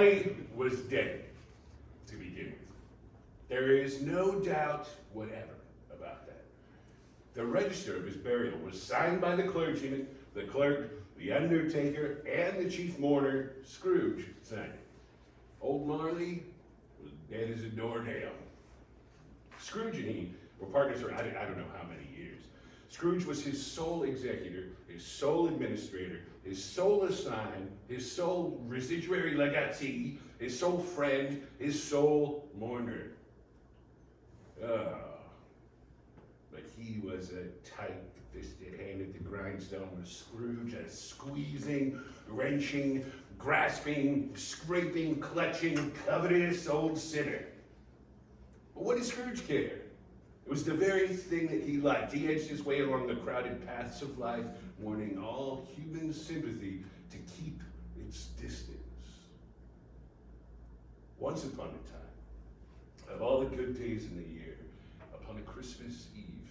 Marley was dead to begin with. There is no doubt whatever about that. The register of his burial was signed by the clergyman, the clerk, the undertaker, and the chief mourner, Scrooge, signed it. Old Marley was dead as a doornail. Scrooge and he were partners for I don't know how many years. Scrooge was his sole executor, his sole administrator, his sole assign, his sole residuary legatee, his sole friend, his sole mourner. But he was a tight-fisted hand at the grindstone with Scrooge, a squeezing, wrenching, grasping, scraping, clutching, covetous old sinner. But what did Scrooge care? It was the very thing that he liked. He edged his way along the crowded paths of life, wanting all human sympathy to keep its distance. Once upon a time, of all the good days in the year, upon a Christmas Eve,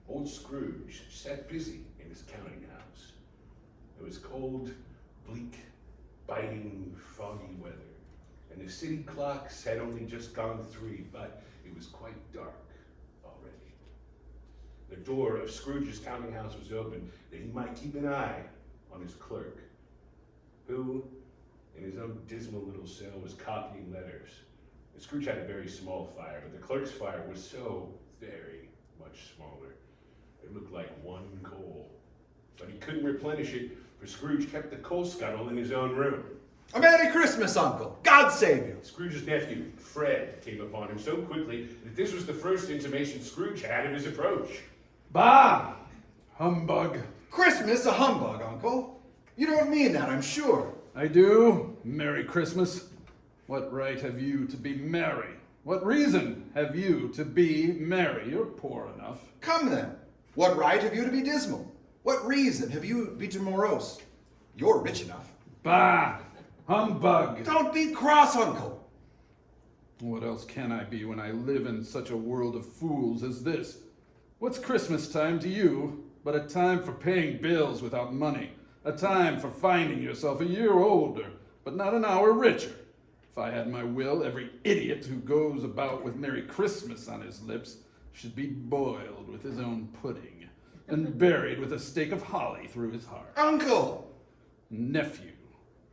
old Scrooge sat busy in his counting house. It was cold, bleak, biting, foggy weather, and the city clocks had only just gone 3, but it was quite dark already. The door of Scrooge's counting house was open that he might keep an eye on his clerk, who, in his own dismal little cell, was copying letters. And Scrooge had a very small fire, but the clerk's fire was so very much smaller. It looked like one coal. But he couldn't replenish it, for Scrooge kept the coal scuttle in his own room. A Merry Christmas, Uncle. God save you. Scrooge's nephew, Fred, came upon him so quickly that this was the first intimation Scrooge had of his approach. Bah! Humbug. Christmas a humbug, Uncle. You don't mean that, I'm sure. I do. Merry Christmas. What right have you to be merry? What reason have you to be merry? You're poor enough. Come then. What right have you to be dismal? What reason have you to be morose? You're rich enough. Bah! Humbug! Don't be cross, Uncle. What else can I be when I live in such a world of fools as this? What's Christmas time to you but a time for paying bills without money? A time for finding yourself a year older, but not an hour richer. If I had my will, every idiot who goes about with Merry Christmas on his lips should be boiled with his own pudding and buried with a stake of holly through his heart. Uncle! Nephew,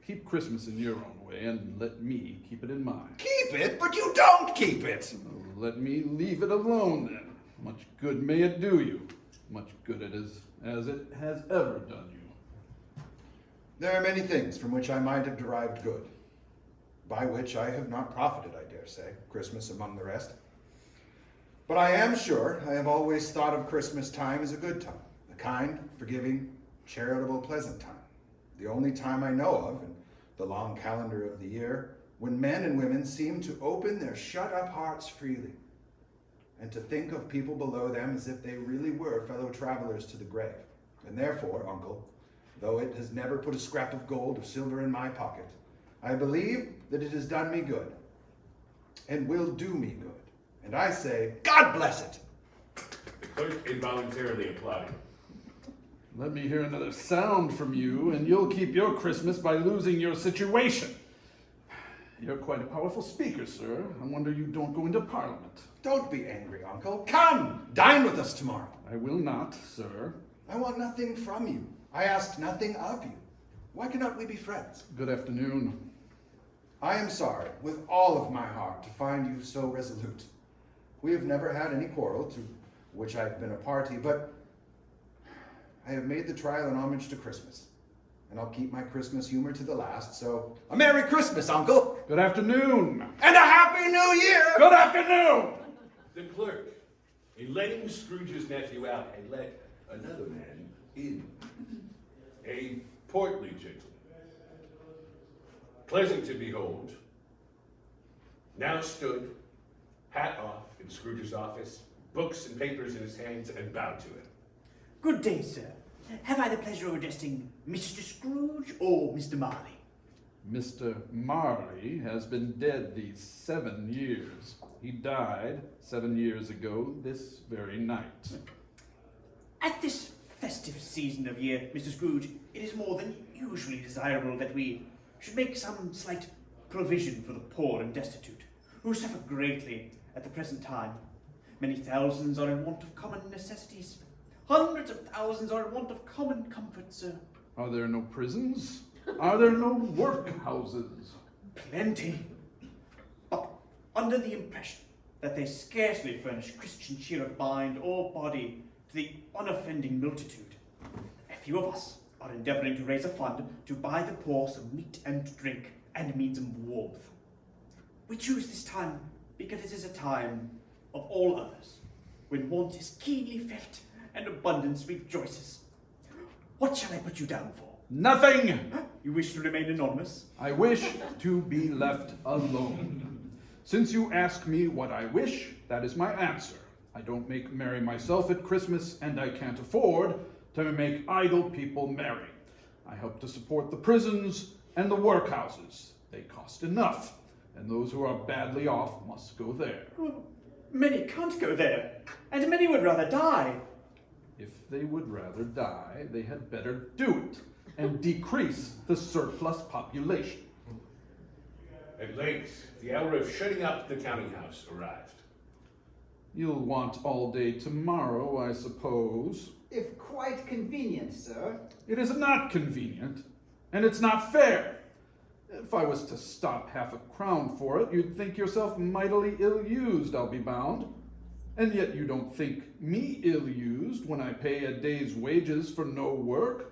keep Christmas in your own way and let me keep it in mine. Keep it, but you don't keep it. Let me leave it alone then. Much good may it do you. Much good it is as it has ever done you. There are many things from which I might have derived good, by which I have not profited, I dare say, Christmas among the rest. But I am sure I have always thought of Christmas time as a good time, a kind, forgiving, charitable, pleasant time. The only time I know of in the long calendar of the year when men and women seem to open their shut-up hearts freely and to think of people below them as if they really were fellow travelers to the grave. And therefore, Uncle, though it has never put a scrap of gold or silver in my pocket, I believe that it has done me good and will do me good. And I say, God bless it! The clerk involuntarily applauded. Let me hear another sound from you, and you'll keep your Christmas by losing your situation. You're quite a powerful speaker, sir. I wonder you don't go into Parliament. Don't be angry, Uncle. Come, dine with us tomorrow. I will not, sir. I want nothing from you. I asked nothing of you. Why cannot we be friends? Good afternoon. I am sorry, with all of my heart, to find you so resolute. We have never had any quarrel to which I have been a party, but I have made the trial an homage to Christmas, and I'll keep my Christmas humor to the last, so a Merry Christmas, Uncle! Good afternoon. And a Happy New Year! Good afternoon! The clerk, in letting Scrooge's nephew out, had let another man in. A portly gentleman, pleasant to behold, now stood, hat off, in Scrooge's office, books and papers in his hands, and bowed to him. Good day, sir. Have I the pleasure of addressing Mr. Scrooge or Mr. Marley? Mr. Marley has been dead these 7 years. He died 7 years ago this very night. At this festive season of year, Mr. Scrooge, it is more than usually desirable that we should make some slight provision for the poor and destitute, who suffer greatly at the present time. Many thousands are in want of common necessities. Hundreds of thousands are in want of common comfort, sir. Are there no prisons? Are there no workhouses? Plenty. But under the impression that they scarcely furnish Christian cheer of mind or body to the unoffending multitude, a few of us are endeavouring to raise a fund to buy the poor some meat and drink and means of warmth. We choose this time because it is a time of all others, when want is keenly felt and abundance rejoices. What shall I put you down for? Nothing! You wish to remain anonymous? I wish to be left alone. Since you ask me what I wish, that is my answer. I don't make merry myself at Christmas, and I can't afford to make idle people merry. I help to support the prisons and the workhouses. They cost enough, and those who are badly off must go there. Well, many can't go there, and many would rather die. If they would rather die, they had better do it and decrease the surplus population. At length, the hour of shutting up the counting house arrived. You'll want all day tomorrow, I suppose. If quite convenient, sir. It is not convenient, and it's not fair. If I was to stop half a crown for it, you'd think yourself mightily ill-used, I'll be bound. And yet you don't think me ill-used when I pay a day's wages for no work.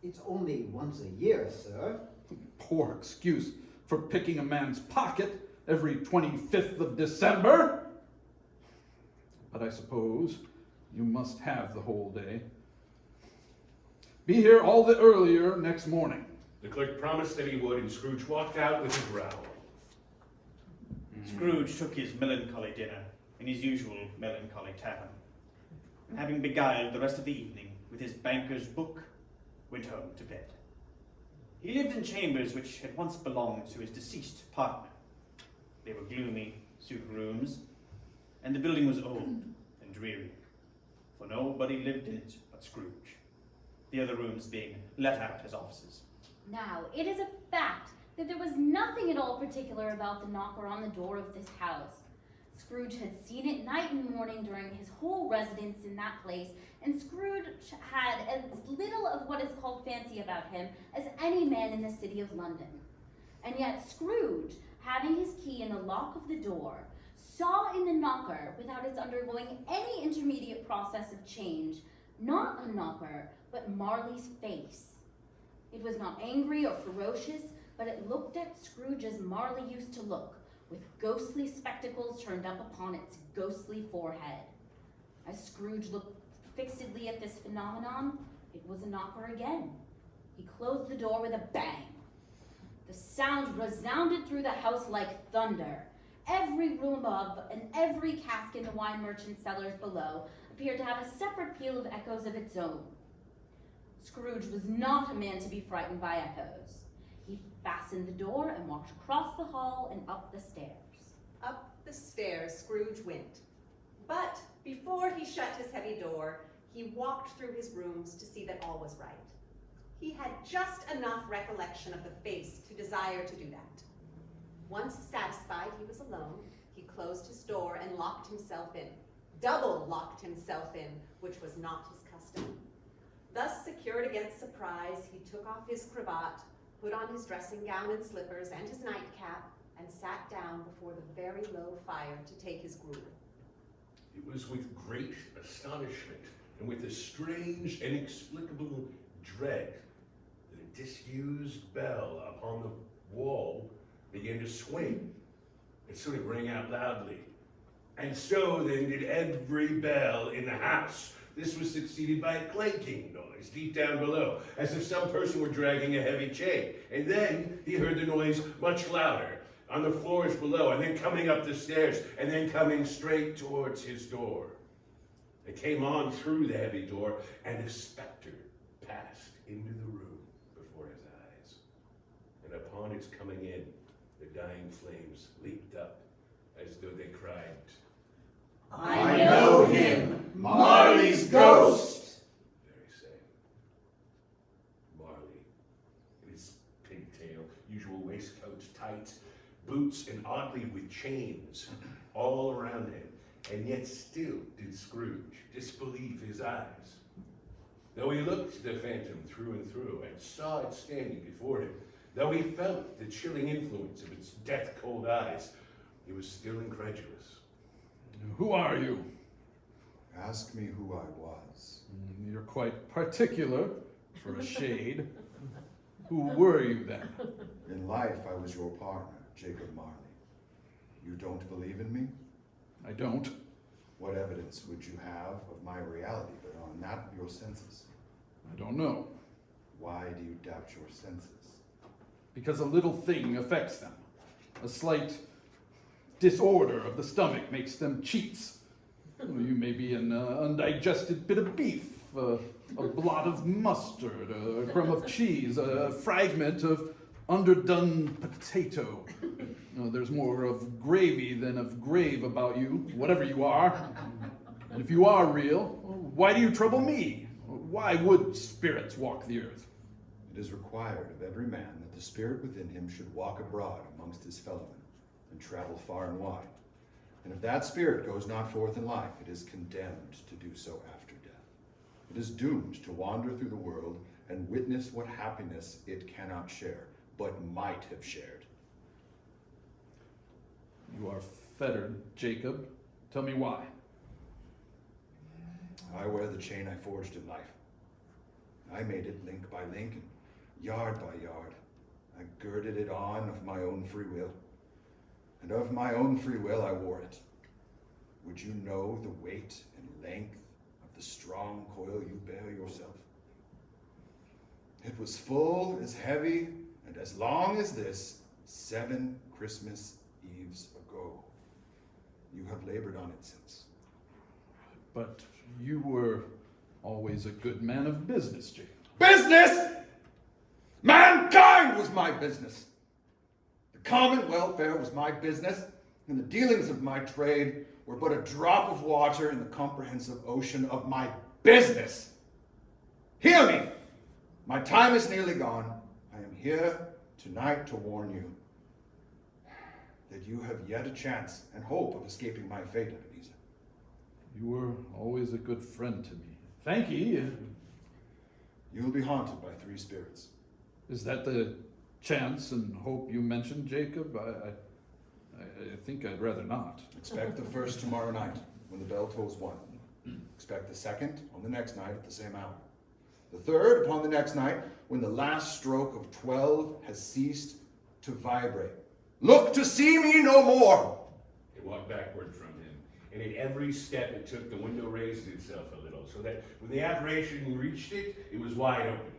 It's only once a year, sir. Poor excuse for picking a man's pocket every 25th of December. But I suppose you must have the whole day. Be here all the earlier next morning. The clerk promised that he would, and Scrooge walked out with a growl. Scrooge took his melancholy dinner in his usual melancholy tavern, and having beguiled the rest of the evening with his banker's book, went home to bed. He lived in chambers which had once belonged to his deceased partner. They were gloomy, soup rooms, and the building was old and dreary, for nobody lived in it but Scrooge, the other rooms being let out as offices. Now, it is a fact that there was nothing at all particular about the knocker on the door of this house. Scrooge had seen it night and morning during his whole residence in that place, and Scrooge had as little of what is called fancy about him as any man in the city of London. And yet Scrooge, having his key in the lock of the door, saw in the knocker, without its undergoing any intermediate process of change, not a knocker, but Marley's face. It was not angry or ferocious, but it looked at Scrooge as Marley used to look, with ghostly spectacles turned up upon its ghostly forehead. As Scrooge looked fixedly at this phenomenon, it was a knocker again. He closed the door with a bang. The sound resounded through the house like thunder. Every room above and every cask in the wine merchant's cellars below appeared to have a separate peal of echoes of its own. Scrooge was not a man to be frightened by echoes. He fastened the door and walked across the hall and up the stairs. Up the stairs Scrooge went. But before he shut his heavy door, he walked through his rooms to see that all was right. He had just enough recollection of the face to desire to do that. Once satisfied he was alone, he closed his door and locked himself in. Double locked himself in, which was not his custom. Thus secured against surprise, he took off his cravat, put on his dressing gown and slippers and his nightcap, and sat down before the very low fire to take his gruel. It was with great astonishment and with a strange, inexplicable dread that a disused bell upon the wall began to swing. It sort of rang out loudly. And so then did every bell in the house. This was succeeded by a clanking noise deep down below, as if some person were dragging a heavy chain. And then he heard the noise much louder on the floors below, and then coming up the stairs, and then coming straight towards his door. It came on through the heavy door, and a specter passed into the room before his eyes. And upon its coming in, the dying flames leaped up as though they cried, I know him, Marley's ghost. very same. Marley, in his pigtail, usual waistcoat tight boots and oddly with chains all around him, and yet still did Scrooge disbelieve his eyes. Though he looked the phantom through and through and saw it standing before him, though he felt the chilling influence of its death-cold eyes, he was still incredulous. Who are you? Ask me who I was. You're quite particular for a shade. Who were you then? In life, I was your partner, Jacob Marley. You don't believe in me? I don't. What evidence would you have of my reality beyond that of your senses? I don't know. Why do you doubt your senses? Because a little thing affects them. A slight disorder of the stomach makes them cheats. You may be an undigested bit of beef, a blot of mustard, a crumb of cheese, a fragment of underdone potato. There's more of gravy than of grave about you, whatever you are. And if you are real, why do you trouble me? Why would spirits walk the earth? It is required of every man that the spirit within him should walk abroad amongst his fellowmen, and travel far and wide. And if that spirit goes not forth in life, it is condemned to do so after death. It is doomed to wander through the world and witness what happiness it cannot share, but might have shared. You are fettered, Jacob. Tell me why. I wear the chain I forged in life. I made it link by link and yard by yard. I girded it on of my own free will. And of my own free will I wore it. Would you know the weight and length of the strong coil you bear yourself? It was full, as heavy, and as long as this 7 Christmas Eves ago. You have labored on it since. But you were always a good man of business, Jacob. Business! Mankind was my business. The common welfare was my business, and the dealings of my trade were but a drop of water in the comprehensive ocean of my business. Hear me! My time is nearly gone. I am here tonight to warn you that you have yet a chance and hope of escaping my fate, Ebenezer. You were always a good friend to me. Thank you. You will be haunted by 3 spirits. Is that the chance and hope you mentioned, Jacob? I think I'd rather not. Expect the first tomorrow night, when the bell tolls 1. Expect the second on the next night at the same hour. The third upon the next night, when the last stroke of 12 has ceased to vibrate. Look to see me no more! It walked backward from him, and at every step it took, the window raised itself a little, so that when the apparition reached it, it was wide open.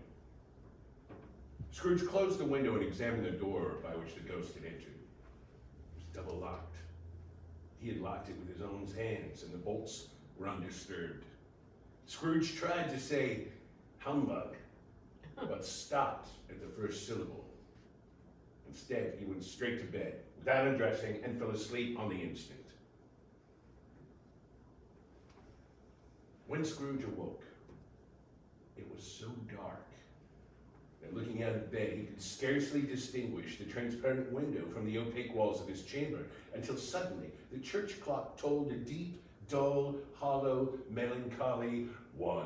Scrooge closed the window and examined the door by which the ghost had entered. It was double locked. He had locked it with his own hands, and the bolts were undisturbed. Scrooge tried to say humbug, but stopped at the first syllable. Instead, he went straight to bed, without undressing, and fell asleep on the instant. When Scrooge awoke, it was so dark that looking out of bed, he could scarcely distinguish the transparent window from the opaque walls of his chamber, until suddenly the church clock tolled a deep, dull, hollow, melancholy 1.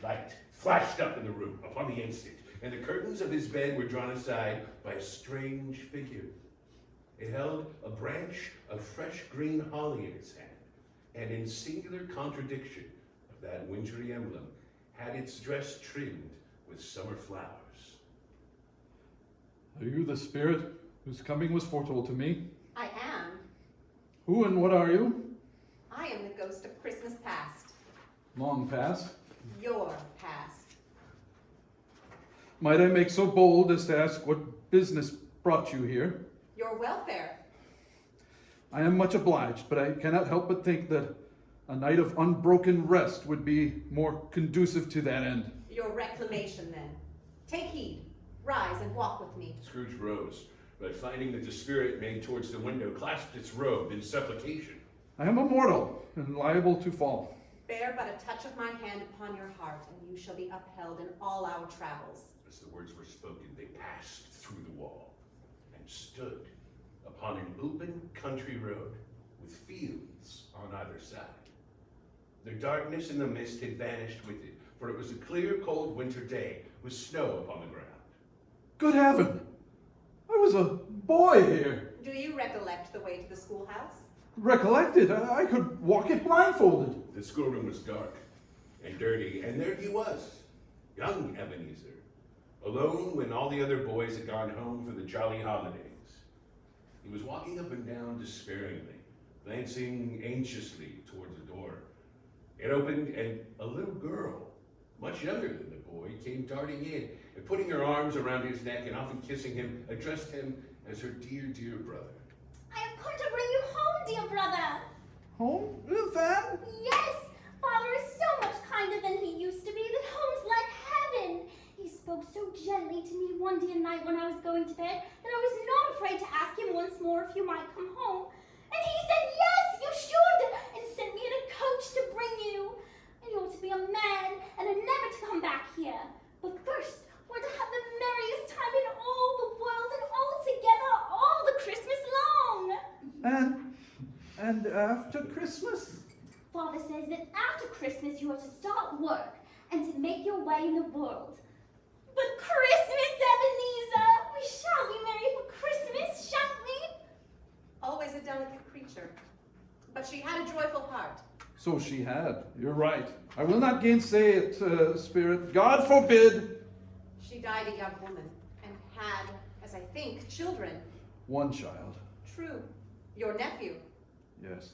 Light flashed up in the room upon the instant, and the curtains of his bed were drawn aside by a strange figure. It held a branch of fresh green holly in its hand, and in singular contradiction of that wintry emblem, had its dress trimmed with summer flowers. Are you the spirit whose coming was foretold to me? I am. Who and what are you? I am the ghost of Christmas past. Long past. Your past. Might I make so bold as to ask what business brought you here? Your welfare. I am much obliged, but I cannot help but think that a night of unbroken rest would be more conducive to that end. Your reclamation, then. Take heed. Rise and walk with me. Scrooge rose, but finding that the spirit made towards the window, clasped its robe in supplication. I am a mortal and liable to fall. Bear but a touch of my hand upon your heart, and you shall be upheld in all our travels. As the words were spoken, they passed through the wall and stood upon an open country road with fields on either side. The darkness and the mist had vanished with it, for it was a clear, cold winter day with snow upon the ground. Good heaven! I was a boy here. Do you recollect the way to the schoolhouse? Recollected, I could walk it blindfolded. The schoolroom was dark and dirty, and there he was, young Ebenezer, alone when all the other boys had gone home for the jolly holidays. He was walking up and down despairingly, glancing anxiously towards the door. It opened, and a little girl, much younger than the boy, came darting in, and putting her arms around his neck and often kissing him, addressed him as her dear, dear brother. I have come to bring you home, dear brother. Home, Van? Yes, Father is so much kinder than he used to be that home's like heaven. He spoke so gently to me one dear night when I was going to bed that I was not afraid to ask him once more if you might come home. And he said, yes, you should, and sent me in a coach to bring you. And you're to be a man and are never to come back here. But first, we're to have the merriest time in all the world and all together all the Christmas long. And after Christmas? Father says that after Christmas you are to start work and to make your way in the world. But Christmas, Ebenezer! We shall be merry for Christmas, shan't we? Always a delicate creature, but she had a joyful heart. So she had. You're right. I will not gainsay it, Spirit. God forbid. She died a young woman and had, as I think, children. One child. True. Your nephew. Yes.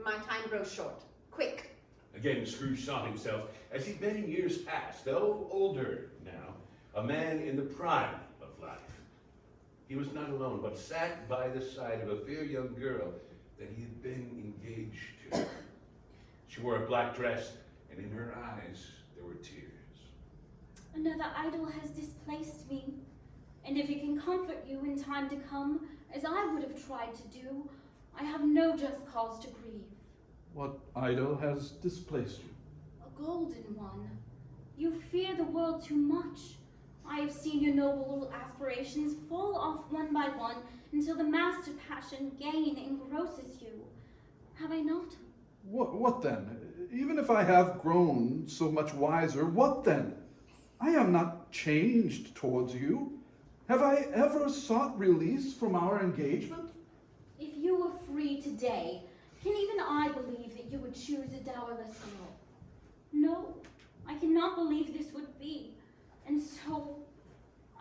My time grows short. Quick. Again, Scrooge saw himself, as he'd been in years past, though older now, a man in the prime of life. He was not alone, but sat by the side of a fair young girl that he had been engaged to. She wore a black dress, and in her eyes there were tears. Another idol has displaced me, and if it can comfort you in time to come, as I would have tried to do, I have no just cause to grieve. What idol has displaced you? A golden one. You fear the world too much. I have seen your noble little aspirations fall off one by one until the master passion gain engrosses you. Have I not? What then? Even if I have grown so much wiser, what then? I am not changed towards you. Have I ever sought release from our engagement? If you were free today, can even I believe that you would choose a dowerless girl? No, I cannot believe this would be. And so,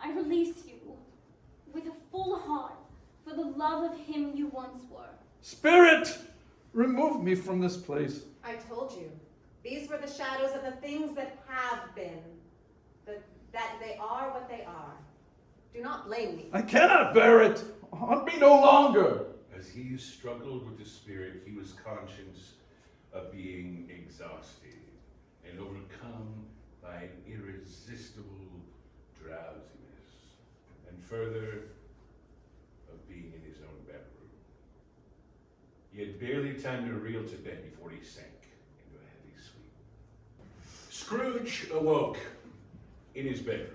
I release you with a full heart for the love of him you once were. Spirit! Remove me from this place. I told you. These were the shadows of the things that have been. That they are what they are. Do not blame me. I cannot bear it. Haunt me no longer. As he struggled with the spirit, he was conscious of being exhausted and overcome by an irresistible drowsiness, and further, of being in his own bedroom. He had barely time to reel to bed before he sank into a heavy sleep. Scrooge awoke in his bedroom.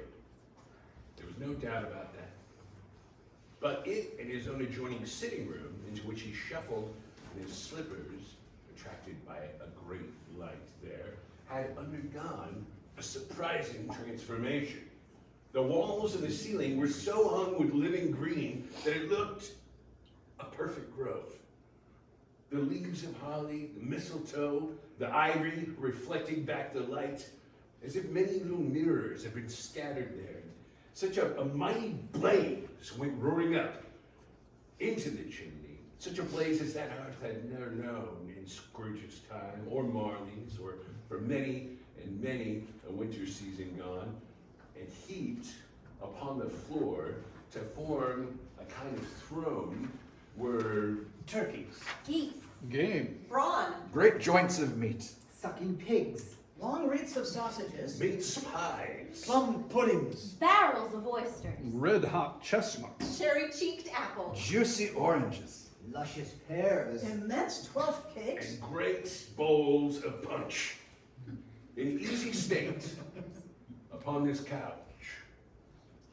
There was no doubt about that. But it and his own adjoining sitting room, into which he shuffled in his slippers, attracted by a great light there, had undergone a surprising transformation. The walls and the ceiling were so hung with living green that it looked a perfect grove. The leaves of holly, the mistletoe, the ivy reflecting back the light, as if many little mirrors had been scattered there. Such a mighty blaze went roaring up into the chimney, such a blaze as that hearth had never known in Scrooge's time, or Marley's, or for many and many a winter season gone, and heaped upon the floor to form a kind of throne were Turkeys. Geese. Game. Brawn. Great joints of meat. Sucking pigs. Long wreaths of sausages. mince pies, Plum puddings. Barrels of oysters. Red hot chestnuts. Cherry-cheeked apples. Juicy oranges. Luscious pears. Immense 12 cakes. and great bowls of punch. In easy state, upon this couch,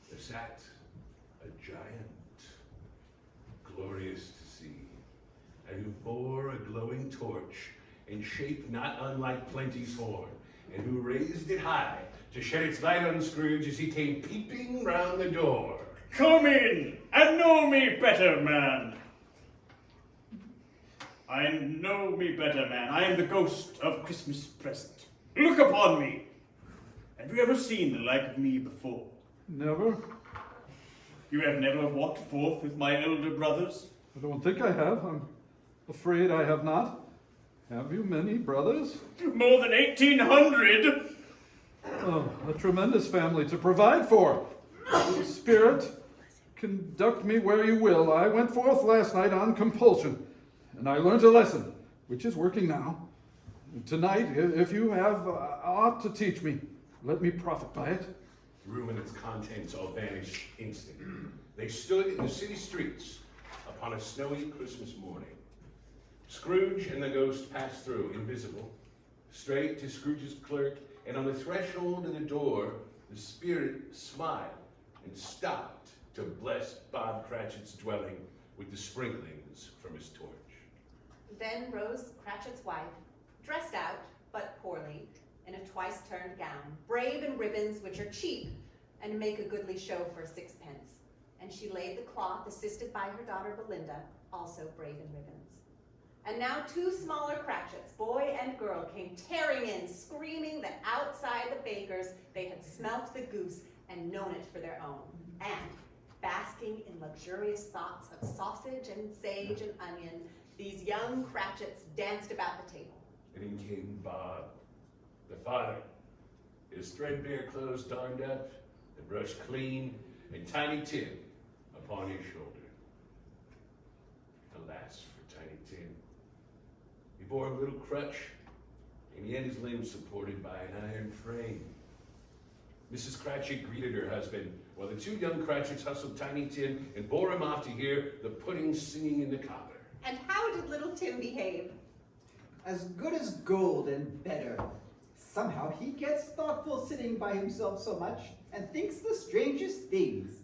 there sat a giant glorious to see, and who bore a glowing torch in shape not unlike Plenty's horn, and who raised it high to shed its light on Scrooge as he came peeping round the door. Come in and know me better, man. I know me better, man. I am the ghost of Christmas present. Look upon me. Have you ever seen the like of me before? Never? You have never walked forth with my elder brothers? I don't think I have. I'm afraid I have not. Have you many brothers? More than 1,800! Oh, a tremendous family to provide for. Spirit, conduct me where you will. I went forth last night on compulsion, and I learned a lesson, which is working now. Tonight, if you have aught to teach me, let me profit by it. The room and its contents all vanished instantly. They stood in the city streets upon a snowy Christmas morning. Scrooge and the ghost passed through, invisible, straight to Scrooge's clerk, and on the threshold of the door, the spirit smiled and stopped to bless Bob Cratchit's dwelling with the sprinklings from his torch. Then rose Cratchit's wife, dressed out, but poorly, in a twice-turned gown, brave in ribbons which are cheap and make a goodly show for 6pence. And she laid the cloth, assisted by her daughter Belinda, also brave in ribbons. And now 2 smaller Cratchits, boy and girl, came tearing in, screaming that outside the baker's they had smelt the goose and known it for their own. And, basking in luxurious thoughts of sausage and sage and onion, these young Cratchits danced about the table. And in came Bob, the father, his threadbare clothes darned up, the brush clean, and Tiny Tim upon his shoulder. Alas for Tiny Tim. He bore a little crutch, and yet his limbs supported by an iron frame. Mrs. Cratchit greeted her husband, while the 2 young Cratchits hustled Tiny Tim and bore him off to hear the pudding singing in the cobbler. And how did little Tim behave? As good as gold and better. Somehow he gets thoughtful sitting by himself so much and thinks the strangest things.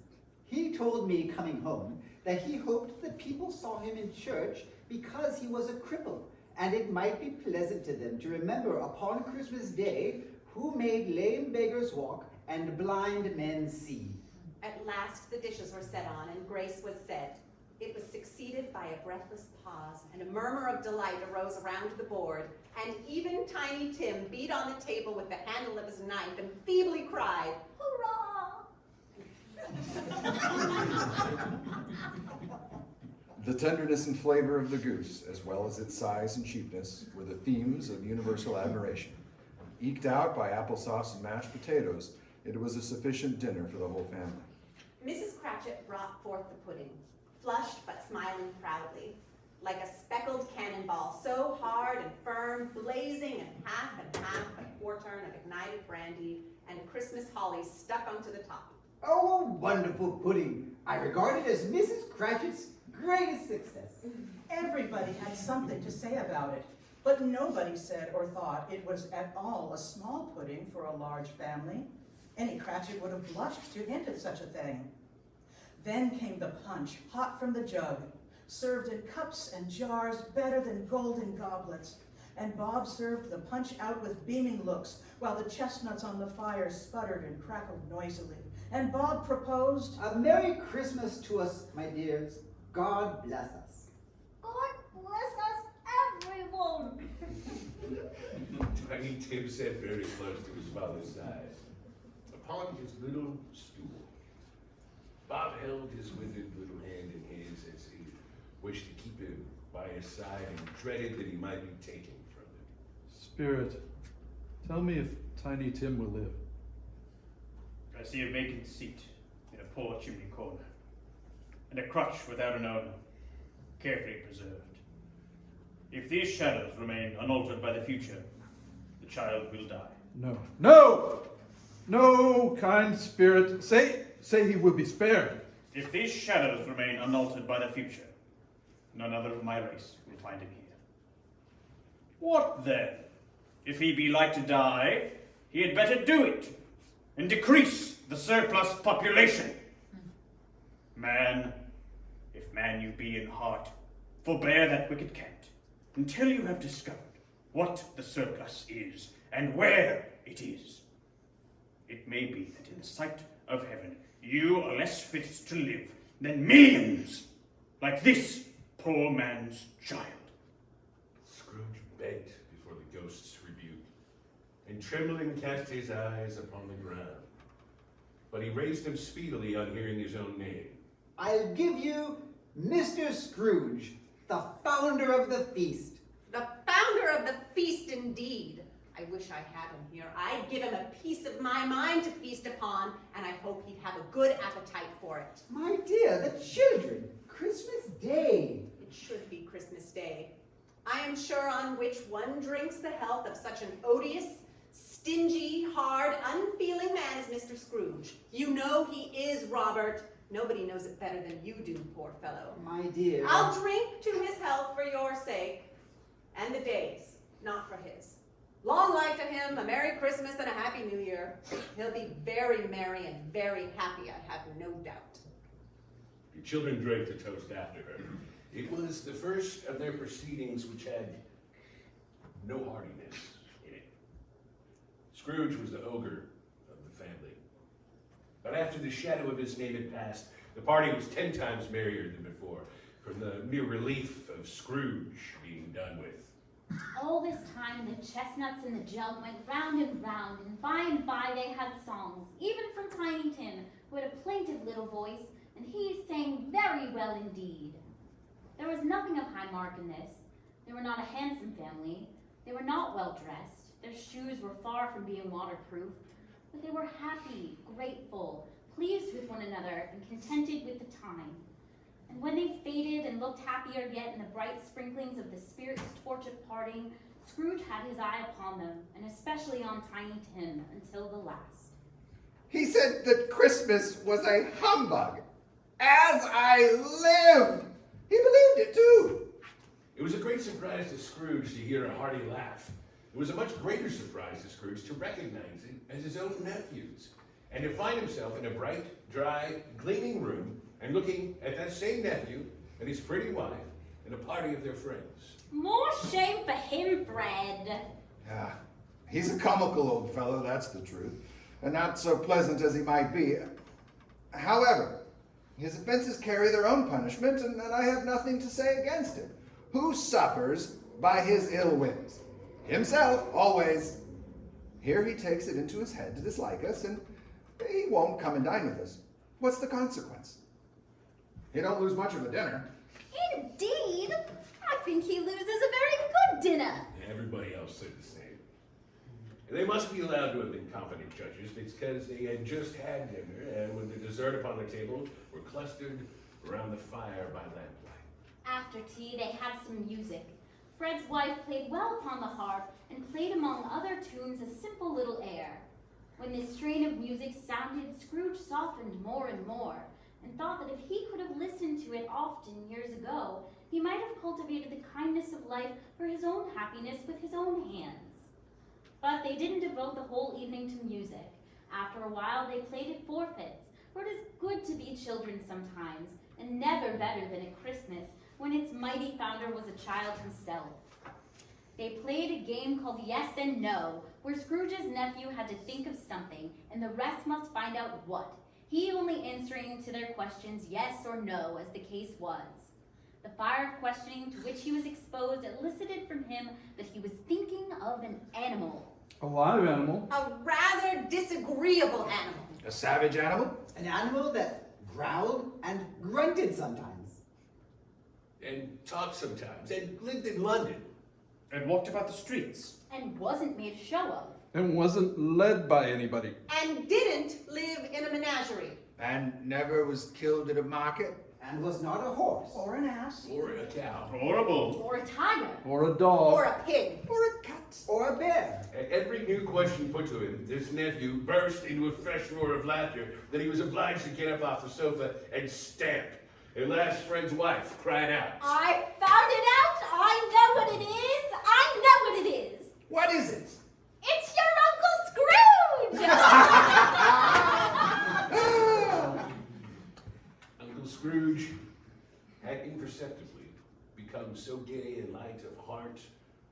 He told me coming home that he hoped that people saw him in church because he was a cripple, and it might be pleasant to them to remember upon Christmas Day who made lame beggars walk and blind men see. At last the dishes were set on and grace was said. It was succeeded by a breathless pause, and a murmur of delight arose around the board, and even Tiny Tim beat on the table with the handle of his knife and feebly cried, "Hurrah!" The tenderness and flavor of the goose, as well as its size and cheapness, were the themes of universal admiration. Eked out by applesauce and mashed potatoes, it was a sufficient dinner for the whole family. Mrs. Cratchit brought forth the pudding, flushed but smiling proudly, like a speckled cannonball, so hard and firm, blazing in half and half, a quartern of ignited brandy and Christmas holly stuck onto the top. Oh, a wonderful pudding. I regard it as Mrs. Cratchit's greatest success. Everybody had something to say about it, but nobody said or thought it was at all a small pudding for a large family. Any Cratchit would have blushed to hint at such a thing. Then came the punch, hot from the jug, served in cups and jars better than golden goblets, and Bob served the punch out with beaming looks, while the chestnuts on the fire sputtered and crackled noisily. And Bob proposed, A Merry Christmas to us, my dears. God bless us. God bless us, everyone. Tiny Tim sat very close to his father's side, upon his little stool. Bob held his withered little hand in his as he wished to keep him by his side and dreaded that he might be taken from him. Spirit, tell me if Tiny Tim will live. I see a vacant seat in a poor chimney corner, and a crutch without an owner, carefully preserved. If these shadows remain unaltered by the future, the child will die. No. No! No, kind spirit. Say he will be spared. If these shadows remain unaltered by the future, none other of my race will find him here. What then? If he be like to die, he had better do it, and decrease the surplus population. Man, If man you be in heart, forbear that wicked cant, until you have discovered what the surplus is, and where it is. It may be that in the sight of heaven you are less fit to live than millions like this poor man's child. Scrooge begged before the ghost's rebuke, and trembling cast his eyes upon the ground. But he raised them speedily on hearing his own name. I'll give you Mr. Scrooge, the founder of the feast. The founder of the feast indeed. I wish I had him here. I'd give him a piece of my mind to feast upon, and I hope he'd have a good appetite for it. My dear, the children, Christmas Day. It should be Christmas Day. I am sure on which one drinks the health of such an odious, stingy, hard, unfeeling man as Mr. Scrooge. You know he is, Robert. Nobody knows it better than you do, poor fellow. My dear. I'll drink to his health for your sake, and the day's, not for his. Long life to him, a Merry Christmas and a Happy New Year. He'll be very merry and very happy, I have no doubt. The children drank the toast after her. It was the first of their proceedings which had no heartiness in it. Scrooge was the ogre of the family. But after the shadow of his name had passed, the party was 10 times merrier than before, from the mere relief of Scrooge being done with. All this time, the chestnuts in the jug went round and round, and by they had songs, even from Tiny Tim, who had a plaintive little voice, and he sang very well indeed. There was nothing of high mark in this. They were not a handsome family. They were not well dressed. Their shoes were far from being waterproof, but they were happy, grateful, pleased with one another, and contented with the time. And when they faded and looked happier yet in the bright sprinklings of the spirit's torch of parting, Scrooge had his eye upon them, and especially on Tiny Tim, until the last. He said that Christmas was a humbug. As I live! He believed it too. It was a great surprise to Scrooge to hear a hearty laugh. It was a much greater surprise to Scrooge to recognize it as his own nephew's, and to find himself in a bright, dry, gleaming room, and looking at that same nephew and his pretty wife and a party of their friends. More shame for him, Fred. Ah, he's a comical old fellow, that's the truth, and not so pleasant as he might be. However, his offenses carry their own punishment, and I have nothing to say against it. Who suffers by his ill whims? Himself, always. Here he takes it into his head to dislike us, and he won't come and dine with us. What's the consequence? He don't lose much of a dinner. Indeed, I think he loses a very good dinner. Everybody else said the same. And they must be allowed to have been competent judges because they had just had dinner, and with the dessert upon the table, were clustered around the fire by lamplight. After tea, they had some music. Fred's wife played well upon the harp, and played among other tunes a simple little air. When this strain of music sounded, Scrooge softened more and more, and thought that if he could have listened to it often years ago, he might have cultivated the kindness of life for his own happiness with his own hands. But they didn't devote the whole evening to music. After a while, they played at forfeits, for it is good to be children sometimes, and never better than at Christmas, when its mighty founder was a child himself. They played a game called Yes and No, where Scrooge's nephew had to think of something, and the rest must find out what, he only answering to their questions yes or no, as the case was. The fire of questioning to which he was exposed elicited from him that he was thinking of an animal. A live animal. A rather disagreeable animal. A savage animal? An animal that growled and grunted sometimes. And talked sometimes, and lived in London. And walked about the streets. And wasn't made a show of. And wasn't led by anybody. And didn't live in a menagerie. And never was killed at a market? And was not a horse. Or an ass. Or a cow. Or a bull. Or a tiger. Or a dog. Or a pig. Or a cat? Or a bear. At every new question put to him, this nephew burst into a fresh roar of laughter that he was obliged to get up off the sofa and stamp. At last, Fred's wife cried out. I found it out! I know what it is! I know what it is! What is it? It's your Uncle Scrooge! Uncle Scrooge become so gay and light of heart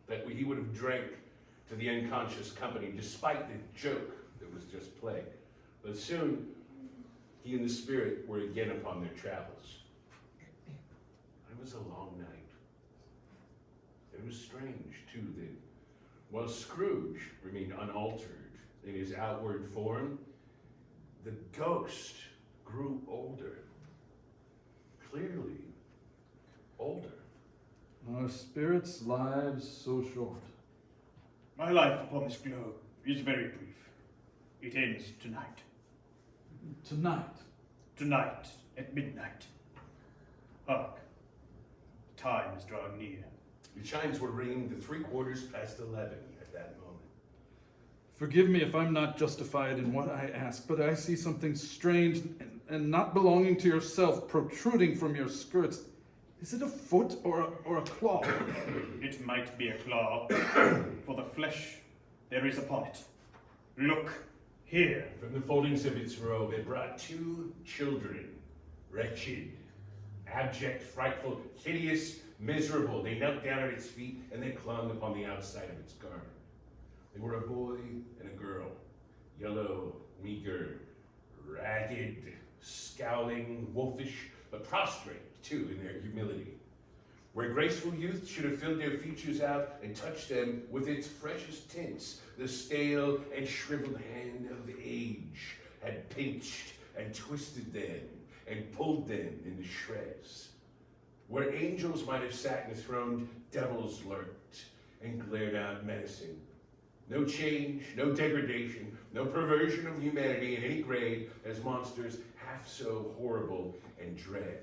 that he would have drank to the unconscious company despite the joke that was just played. But soon, he and the spirit were again upon their travels. It was a long night. It was strange, too, that while Scrooge remained unaltered in his outward form, the ghost grew older. Clearly older. Our spirits' lives so short. My life upon this globe is very brief. It ends tonight. Tonight. Tonight at midnight. Hark. Time is drawing near. The chimes were ringing to 11:03 at that moment. Forgive me if I'm not justified in what I ask, but I see something strange and not belonging to yourself protruding from your skirts. Is it a foot or a claw? It might be a claw, for the flesh there is upon it. Look here. From the foldings of its robe, it brought 2 children, wretched, abject, frightful, hideous, miserable. They knelt down at its feet and they clung upon the outside of its garment. They were a boy and a girl, yellow, meager, ragged, scowling, wolfish, but prostrate, too, in their humility. Where graceful youth should have filled their features out and touched them with its freshest tints, the stale and shriveled hand of age had pinched and twisted them and pulled them into shreds. Where angels might have sat enthroned, devils lurked and glared out menacing. No change, no degradation, no perversion of humanity in any grade as monsters half so horrible and dread.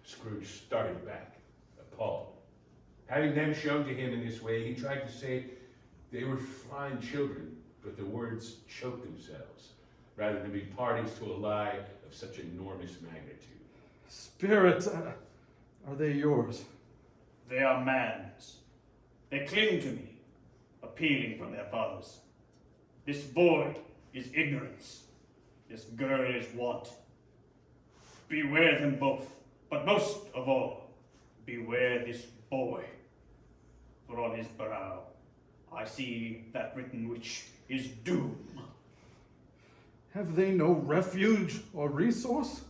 Scrooge started back, appalled. Having them shown to him in this way, he tried to say they were fine children, but the words choked themselves, rather than be parties to a lie of such enormous magnitude. Spirits, are they yours? They are man's. They cling to me, appealing from their fathers. This boy is ignorance. This girl is want. Beware them both, but most of all, beware this boy. For on his brow I see that written which is doom. Have they no refuge or resource?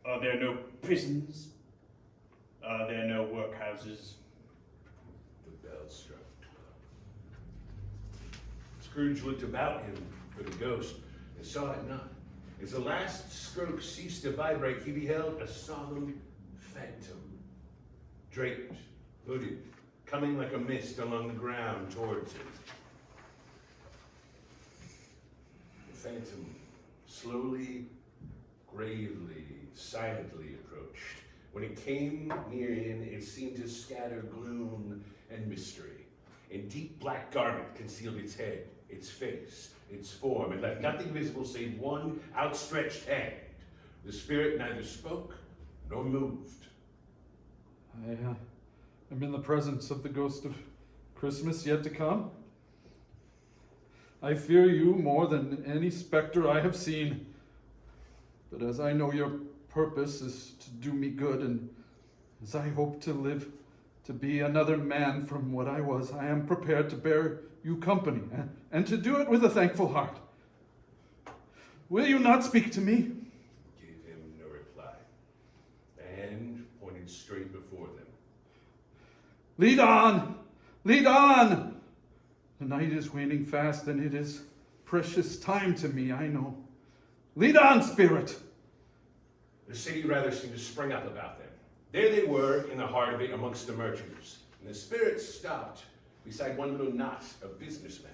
Are there no prisons? Are there no workhouses? The bell struck 12. Scrooge looked about him for the ghost and saw it not. As the last stroke ceased to vibrate, he beheld a solemn phantom, draped, hooded, coming like a mist along the ground towards him. The phantom slowly, gravely, silently approached. When it came near him, it seemed to scatter gloom and mystery. A deep black garment concealed its head, its face, its form, and left nothing visible save one outstretched hand. The spirit neither spoke nor moved. I am in the presence of the ghost of Christmas yet to come. I fear you more than any specter I have seen. But as I know your purpose is to do me good, and as I hope to live to be another man from what I was, I am prepared to bear you company, and to do it with a thankful heart. Will you not speak to me? Gave him no reply. The hand pointed straight before them. Lead on! Lead on! The night is waning fast, and it is precious time to me, I know. Lead on, spirit! The city rather seemed to spring up about them. There they were in the heart of it amongst the merchants, and the spirit stopped beside one little knot of businessmen.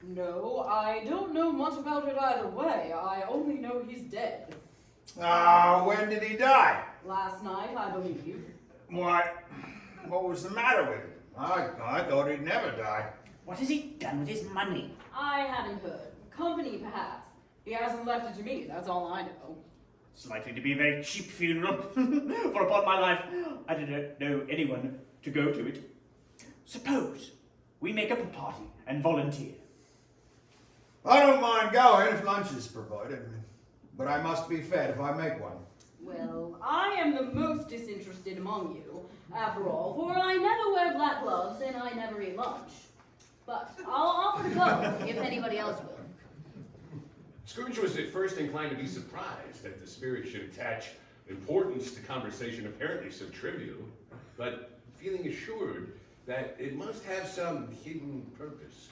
No, I don't know much about it either way. I only know he's dead. When did he die? Last night, I believe. Why, what was the matter with him? I thought he'd never die. What has he done with his money? I haven't heard. Company, perhaps. He hasn't left it to me, that's all I know. It's likely to be a very cheap funeral, for upon my life, I didn't know anyone to go to it. Suppose we make up a party and volunteer. I don't mind going if lunch is provided, but I must be fed if I make one. Well, I am the most disinterested among you, after all, for I never wear black gloves and I never eat lunch. But I'll offer to go if anybody else will. Scrooge was at first inclined to be surprised that the spirit should attach importance to conversation apparently so trivial, but feeling assured that it must have some hidden purpose,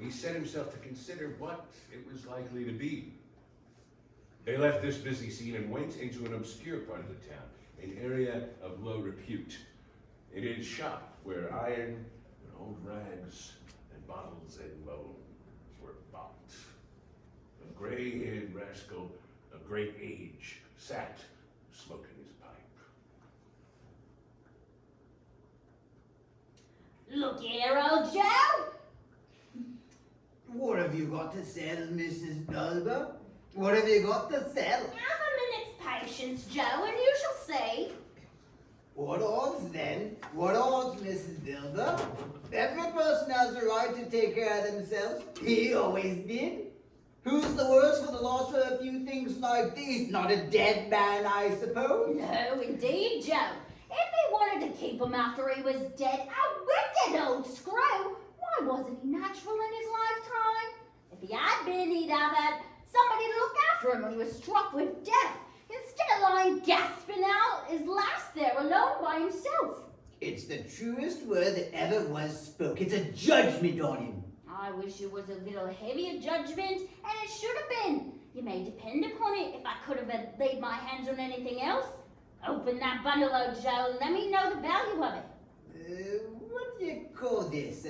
he set himself to consider what it was likely to be. They left this busy scene and went into an obscure part of the town, an area of low repute. It is shop where iron and old rags and bottles and bones were bought. A gray-haired rascal of great age sat smoking his pipe. Look here, old Joe. What have you got to sell, Mrs. Bulber? What have you got to sell? Have a minute's patience, Joe, and you shall see. What odds then? What odds, Mrs. Bulber? Every person has the right to take care of themselves. He always did. Who's the worse for the loss of a few things like these? Not a dead man, I suppose. No, indeed, Joe. If he wanted to keep him after he was dead, a wicked old screw, why wasn't he natural in his lifetime? If he had been, he'd have had somebody to look after him when he was struck with death, instead of lying gasping out his last there alone by himself. It's the truest word that ever was spoke. It's a judgment on him. I wish it was a little heavier judgment, and it should have been. You may depend upon it if I could have laid my hands on anything else. Open that bundle, old Joe, and let me know the value of it. What do you call this?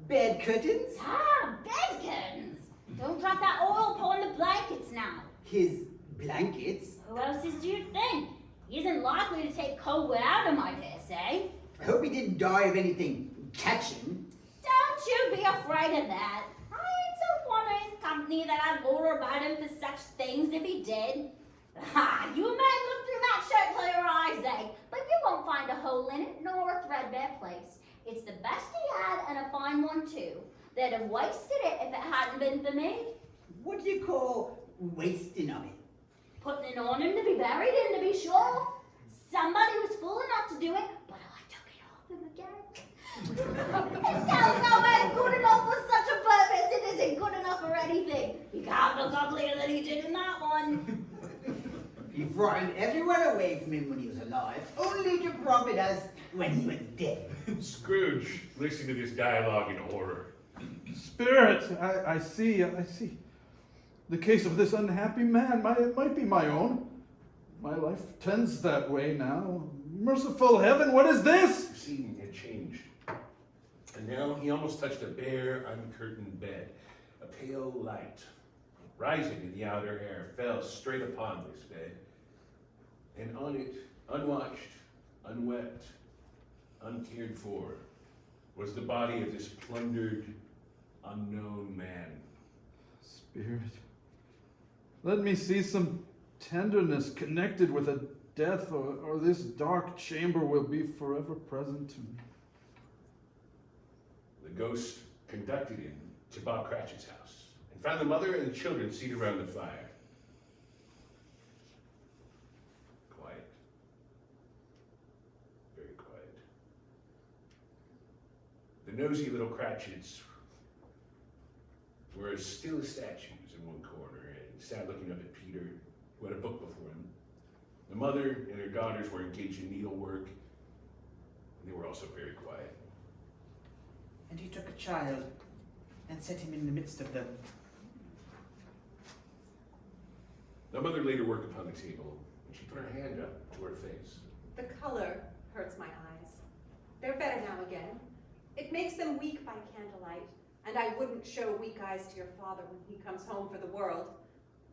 Bed curtains? Ah, bed curtains. Don't drop that oil upon the blankets now. His blankets? Who else do you think? He isn't likely to take cold without him, I dare say. I hope he didn't die of anything catching. Don't you be afraid of that. I ain't so fond of his company that I'd order about him for such things if he did. Ha! You may look through that shirt till your eyes ache, but you won't find a hole in it, nor a threadbare place. It's the best he had, and a fine one too. They'd have wasted it if it hadn't been for me. What do you call wasting of it? Putting it on him to be buried in, to be sure. Somebody was fool enough to do it, but I took it off him again. It ain't good enough for such a purpose. It isn't good enough for anything. You can't look uglier than he did in that one. He frightened everyone away from him when he was alive, only to profit us when he was dead. Scrooge listened to this dialogue in horror. Spirit, I see. The case of this unhappy man might be my own. My life tends that way now. Merciful heaven, what is this? The scene had changed. And now he almost touched a bare, uncurtained bed. A pale light, rising in the outer air, fell straight upon this bed. And on it, unwatched, unwept, uncared for, was the body of this plundered, unknown man. Spirit, let me see some tenderness connected with a death, or this dark chamber will be forever present to me. The ghost conducted him to Bob Cratchit's house and found the mother and the children seated around the fire. Quiet. Very quiet. The nosy little Cratchits were as still as statues in one corner and sat looking up at Peter, who had a book before him. The mother and her daughters were engaged in needlework, and they were also very quiet. And he took a child and set him in the midst of them. The mother laid her work upon the table, and she put her hand up to her face. The color hurts my eyes. They're better now again. It makes them weak by candlelight, and I wouldn't show weak eyes to your father when he comes home for the world.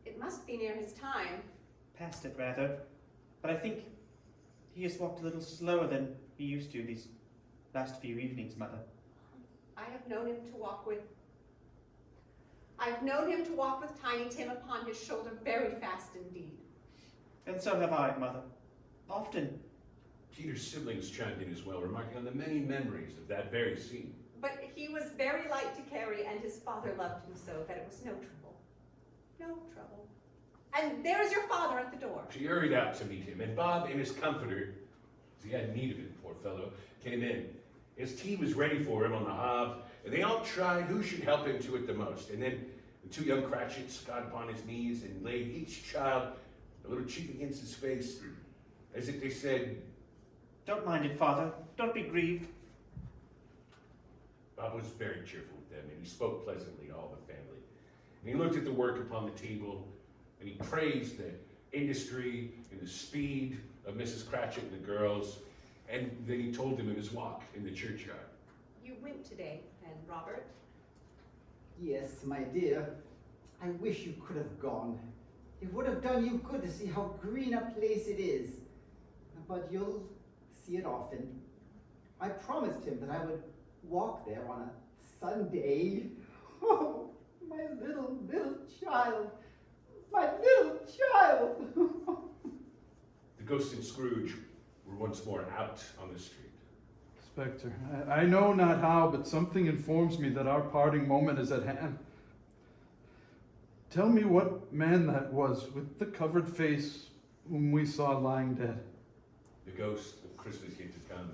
It must be near his time. Past it, rather. But I think he has walked a little slower than he used to these last few evenings, Mother. I've known him to walk with Tiny Tim upon his shoulder very fast indeed. And so have I, Mother. Often. Peter's siblings chimed in as well, remarking on the many memories of that very scene. But he was very light to carry, and his father loved him so that it was no trouble. No trouble. And there is your father at the door. She hurried out to meet him, and Bob, in his comforter, as he had need of it, poor fellow, came in. His tea was ready for him on the hob, and they all tried who should help him to it the most. And then the two young Cratchits got upon his knees and laid each child a little cheek against his face, as if they said, Don't mind it, Father. Don't be grieved. Bob was very cheerful with them, and he spoke pleasantly to all the family. And he looked at the work upon the table, and he praised the industry and the speed of Mrs. Cratchit and the girls, and then he told them of his walk in the churchyard. You went today, then, Robert. Yes, my dear. I wish you could have gone. It would have done you good to see how green a place it is. But you'll see it often. I promised him that I would walk there on a Sunday. Oh, my little child. My little child. The ghost and Scrooge were once more out on the street. Spectre, I know not how, but something informs me that our parting moment is at hand. Tell me what man that was with the covered face whom we saw lying dead. The ghost of Christmas yet to come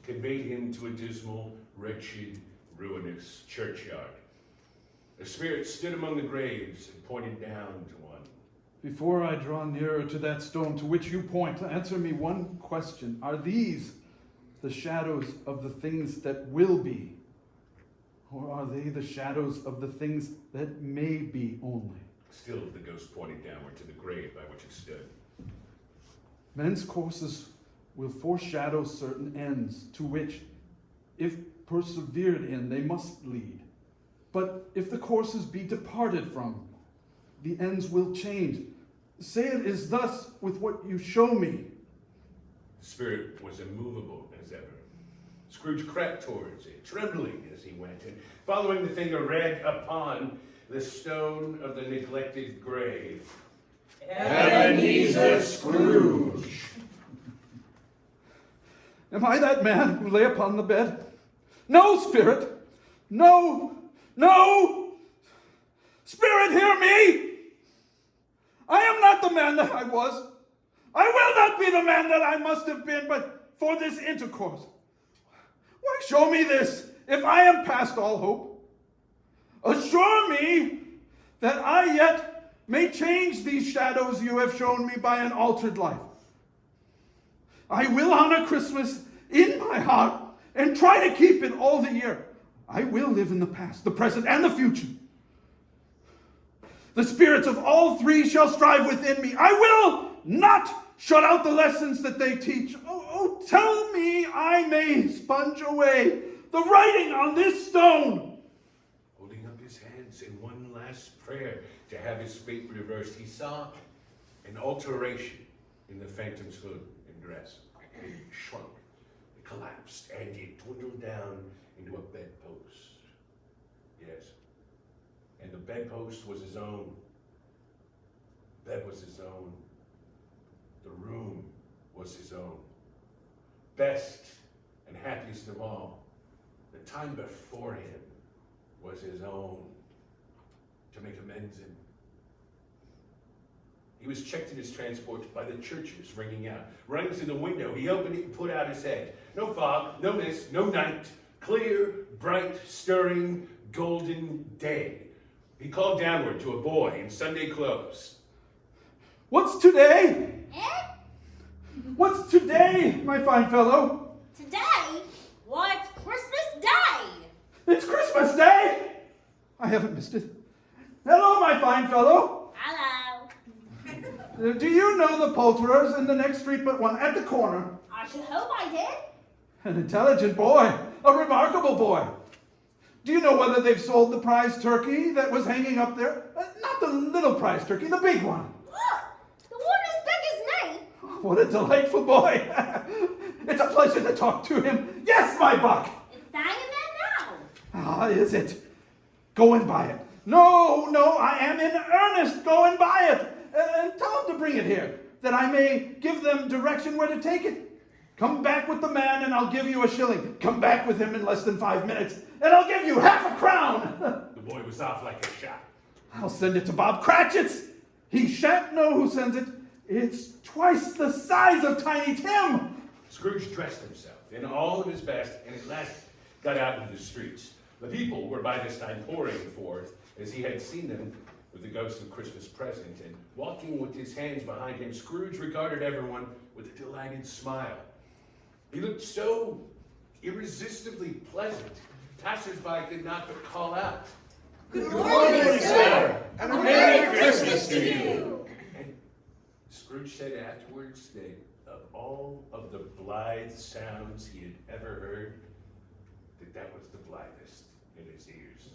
conveyed him to a dismal, wretched, ruinous churchyard. A spirit stood among the graves and pointed down to one. Before I draw nearer to that stone to which you point, answer me one question. Are these the shadows of the things that will be? Or are they the shadows of the things that may be only? Still, the ghost pointed downward to the grave by which it stood. Men's courses will foreshadow certain ends to which, if persevered in, they must lead. But if the courses be departed from, the ends will change. Say it is thus with what you show me. The spirit was immovable as ever. Scrooge crept towards it, trembling as he went, and following the finger read upon the stone of the neglected grave, Ebenezer Scrooge. Am I that man who lay upon the bed? No, spirit! No! No! Spirit, hear me! I am not the man that I was. I will not be the man that I must have been, but for this intercourse. Why show me this, if I am past all hope? Assure me that I yet may change these shadows you have shown me by an altered life. I will honor Christmas in my heart and try to keep it all the year. I will live in the past, the present, and the future. The spirits of all three shall strive within me. I will not shut out the lessons that they teach. Oh, tell me I may sponge away the writing on this stone. holding up his hands in one last prayer to have his fate reversed. He saw an alteration in the phantom's hood and dress. It shrunk, it collapsed, and it dwindled down into a bedpost. Yes. And the bedpost was his own. The bed was his own. The room was his own. Best and happiest of all, the time before him was his own to make amends in. He was checked in his transport by the churches ringing out. Running to the window, he opened it and put out his head. No fog, no mist, no night. Clear, bright, stirring, golden day. He called downward to a boy in Sunday clothes. What's today? Eh? What's today, my fine fellow? Today? Why, it's Christmas Day! It's Christmas Day! I haven't missed it. Hello, my fine fellow. Hello. Do you know the poulterers in the next street but one, at the corner? I should hope I did. An intelligent boy, a remarkable boy. Do you know whether they've sold the prize turkey that was hanging up there? Not the little prize turkey, the big one. What? The one as big as me? What a delightful boy. It's a pleasure to talk to him. Yes, my buck. It's hanging there now. Ah, is it? Go and buy it. No, I am in earnest. Go and buy it. And tell them to bring it here, that I may give them direction where to take it. Come back with the man and I'll give you a shilling. Come back with him in less than 5 minutes and I'll give you half a crown. The boy was off like a shot. I'll send it to Bob Cratchit's. He shan't know who sends it. It's twice the size of Tiny Tim. Scrooge dressed himself in all of his best and at last got out into the streets. The people were by this time pouring forth as he had seen them with the ghost of Christmas present, and walking with his hands behind him, Scrooge regarded everyone with a delighted smile. He looked so irresistibly pleasant, passers-by could not but call out, Good morning, sir, and a Merry Christmas to you! And Scrooge said afterwards that of all of the blithe sounds he had ever heard, that was the blithest in his ears.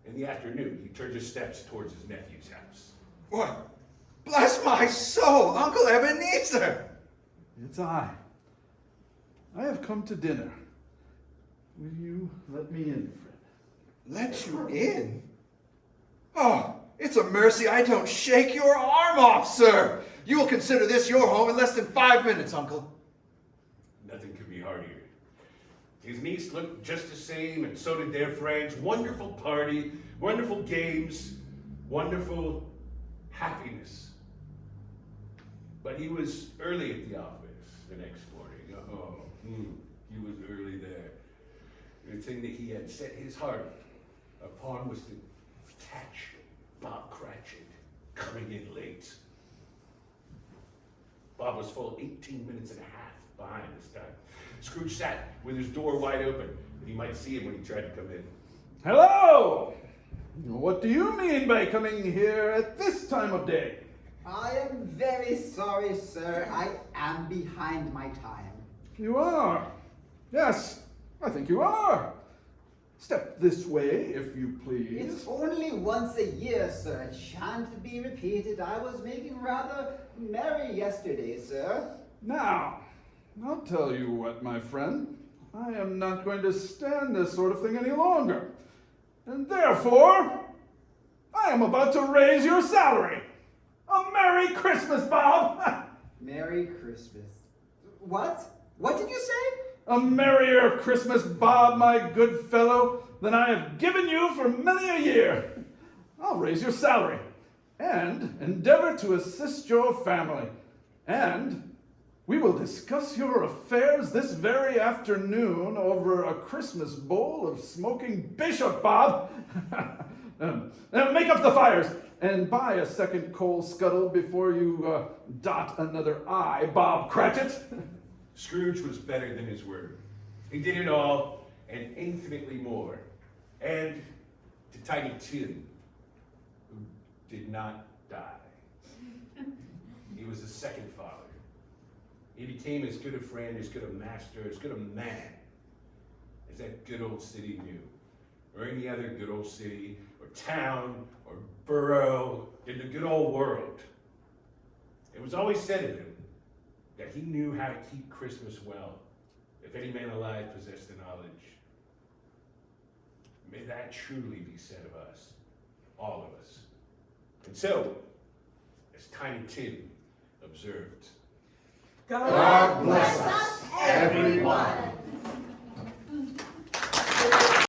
In the afternoon, he turned his steps towards his nephew's house. What? Bless my soul, Uncle Ebenezer! It's I. I have come to dinner. Will you let me in, friend? Let you in? Oh, it's a mercy I don't shake your arm off, sir. You will consider this your home in less than 5 minutes, Uncle. Nothing could be heartier. His niece looked just the same, and so did their friends. Wonderful party, wonderful games, wonderful happiness. But he was early at the office the next morning. He was early there. The thing that he had set his heart upon was to catch Bob Cratchit coming in late. Bob was full 18 minutes and a half behind this time. Scrooge sat with his door wide open, that he might see him when he tried to come in. Hello! What do you mean by coming here at this time of day? I am very sorry, sir. I am behind my time. You are. Yes, I think you are. Step this way, if you please. It's only once a year, sir. It shan't be repeated. I was making rather merry yesterday, sir. Now, I'll tell you what, my friend. I am not going to stand this sort of thing any longer. And therefore, I am about to raise your salary. A Merry Christmas, Bob! Merry Christmas. What? What did you say? A merrier Christmas, Bob, my good fellow, than I have given you for many a year. I'll raise your salary and endeavor to assist your family. And we will discuss your affairs this very afternoon over a Christmas bowl of smoking bishop, Bob. Make up the fires and buy a second coal scuttle before you dot another I, Bob Cratchit. Scrooge was better than his word. He did it all and infinitely more. And to Tiny Tim, who did not die. He was a second father. He became as good a friend, as good a master, as good a man as that good old city knew, or any other good old city, or town, or borough in the good old world. It was always said of him that he knew how to keep Christmas well, if any man alive possessed the knowledge. May that truly be said of us, all of us. And so, as Tiny Tim observed, God bless us, everyone.